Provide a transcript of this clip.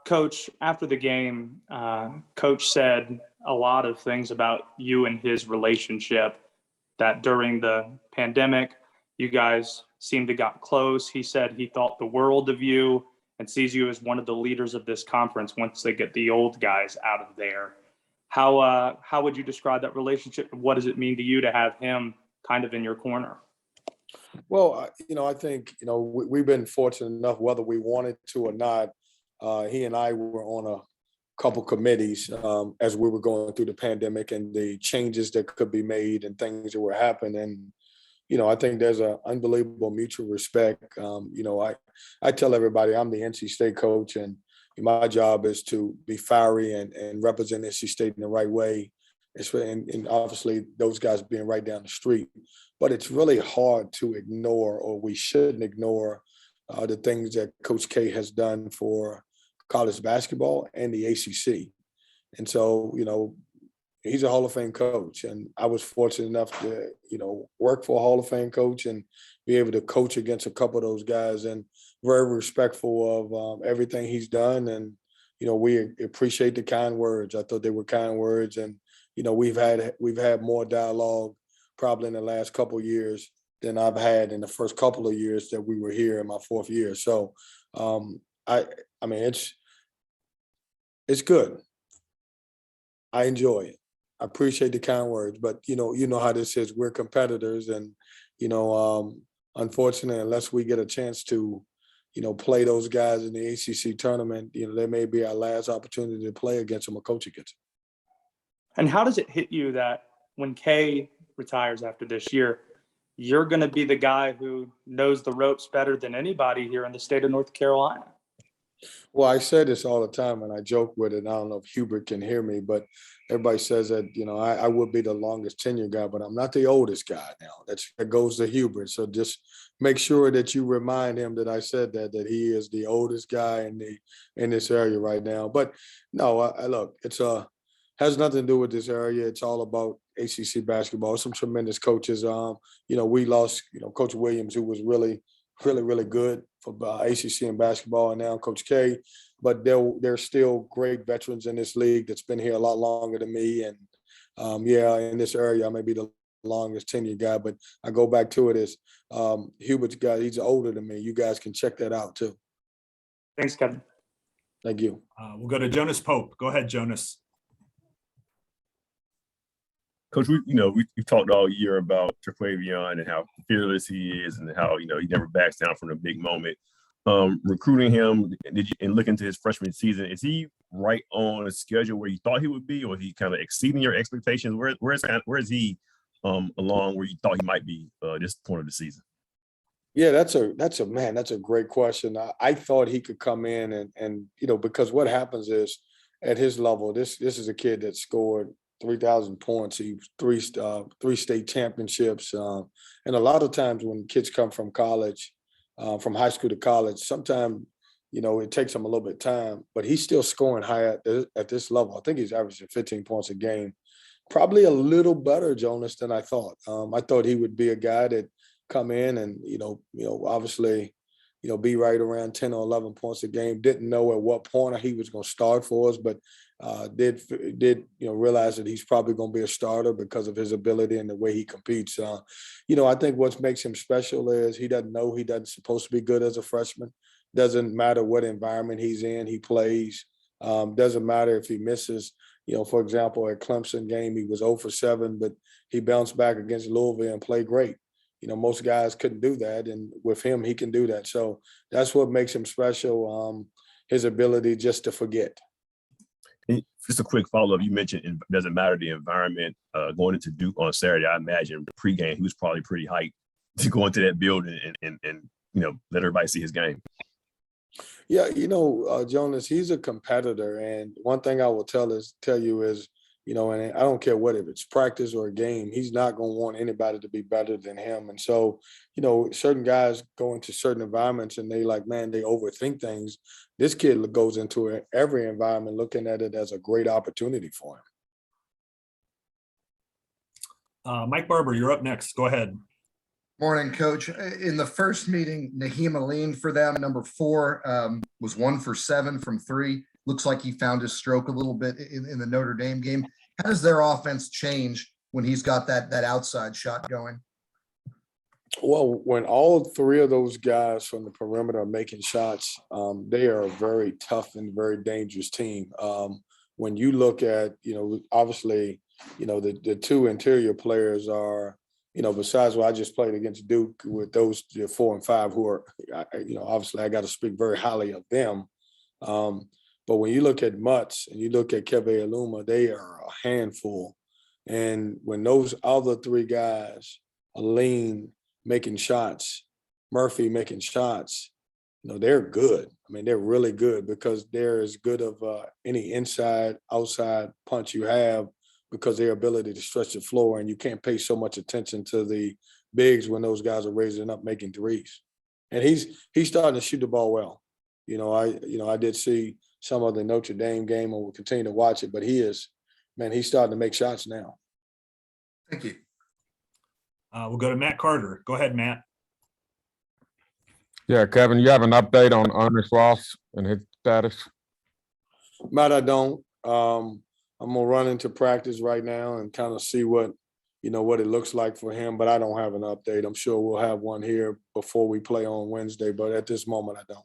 Coach, after the game, Coach said a lot of things about you and his relationship, that during the pandemic, you guys seemed to got close. He said he thought the world of you and sees you as one of the leaders of this conference once they get the old guys out of there. How would you describe that relationship? What does it mean to you to have him kind of in your corner? Well, I think, we've been fortunate enough, whether we wanted to or not. He and I were on a couple committees as we were going through the pandemic and the changes that could be made and things that were happening. And, I think there's an unbelievable mutual respect. I tell everybody I'm the NC State coach, and my job is to be fiery and represent NC State in the right way. And obviously those guys being right down the street. But it's really hard to ignore, or we shouldn't ignore, the things that Coach K has done for college basketball and the ACC. And so, he's a Hall of Fame coach, and I was fortunate enough to, work for a Hall of Fame coach and be able to coach against a couple of those guys, and very respectful of everything he's done. And, we appreciate the kind words. I thought they were kind words. And, we've had more dialogue probably in the last couple of years than I've had in the first couple of years that we were here in my fourth year. So, I mean, it's good. I enjoy it. I appreciate the kind words, but you know how this is. We're competitors, and unfortunately, unless we get a chance to, play those guys in the ACC tournament, there may be our last opportunity to play against them or coach against them. And how does it hit you that when Kay retires after this year, you're going to be the guy who knows the ropes better than anybody here in the state of North Carolina? Well, I say this all the time, and I joke with it. I don't know if Hubert can hear me, but everybody says that, I would be the longest tenure guy, but I'm not the oldest guy now. That goes to Hubert. So just make sure that you remind him that I said that he is the oldest guy in this area right now. But no, look, has nothing to do with this area. It's all about ACC basketball. Some tremendous coaches. We lost, Coach Williams, who was really, really, really good for ACC and basketball, and now Coach K. But there's still great veterans in this league that's been here a lot longer than me. And in this area, I may be the longest tenure guy, but I go back to it as Hubert's guy. He's older than me. You guys can check that out too. Thanks, Kevin. Thank you. We'll go to Jonas Pope. Go ahead, Jonas. Coach, we've talked all year about Traquavion and how fearless he is, and how he never backs down from a big moment. Recruiting him, and looking to his freshman season, is he right on a schedule where you thought he would be, or is he kind of exceeding your expectations? Where is he along where you thought he might be this point of the season? Yeah, that's a great question. I thought he could come in and because what happens is at his level, this is a kid that scored 3,000 points. He was three state championships. And a lot of times when kids come from college, from high school to college, sometimes, it takes him a little bit of time, but he's still scoring high at this level. I think he's averaging 15 points a game. Probably a little better, Jonas, than I thought. I thought he would be a guy that come in and, obviously, be right around 10 or 11 points a game. Didn't know at what point he was going to start for us, but did realize that he's probably going to be a starter because of his ability and the way he competes. I think what makes him special is he doesn't know he doesn't supposed to be good as a freshman. Doesn't matter what environment he's in, he plays. Doesn't matter if he misses. For example, at Clemson game, he was 0 for 7, but he bounced back against Louisville and played great. Most guys couldn't do that, and with him, he can do that. So that's what makes him special, his ability just to forget. Just a quick follow-up. You mentioned it doesn't matter the environment. Going into Duke on Saturday, I imagine pregame, he was probably pretty hyped to go into that building and let everybody see his game. Yeah, Jonas, he's a competitor, and one thing I will tell you is, and I don't care what, if it's practice or a game, he's not going to want anybody to be better than him. And so, certain guys go into certain environments and they they overthink things. This kid goes into every environment looking at it as a great opportunity for him. Mike Barber, you're up next. Go ahead. Morning, Coach. In the first meeting, Naheem Aline for them, number 4, was 1 for 7 from 3. Looks like he found his stroke a little bit in the Notre Dame game. How does their offense change when he's got that outside shot going? Well, when all 3 of those guys from the perimeter are making shots, they are a very tough and very dangerous team. When you look at, obviously, the 2 interior players are, besides what I just played against Duke with those 4 and 5 who are, obviously I got to speak very highly of them. But when you look at Mutts and you look at Keve Aluma, they are a handful. And when those other 3 guys, Aline making shots, Murphy making shots, they're good. I mean, they're really good because they're as good of any inside, outside punch you have because their ability to stretch the floor, and you can't pay so much attention to the bigs when those guys are raising up making threes. And he's starting to shoot the ball well. I did see some of the Notre Dame game and will continue to watch it, but he's starting to make shots now. Thank you. We'll go to Matt Carter. Go ahead, Matt. Yeah, Kevin, you have an update on Ernest Ross and his status? Matt, I don't. I'm gonna run into practice right now and kind of see what it looks like for him, but I don't have an update. I'm sure we'll have one here before we play on Wednesday, but at this moment I don't.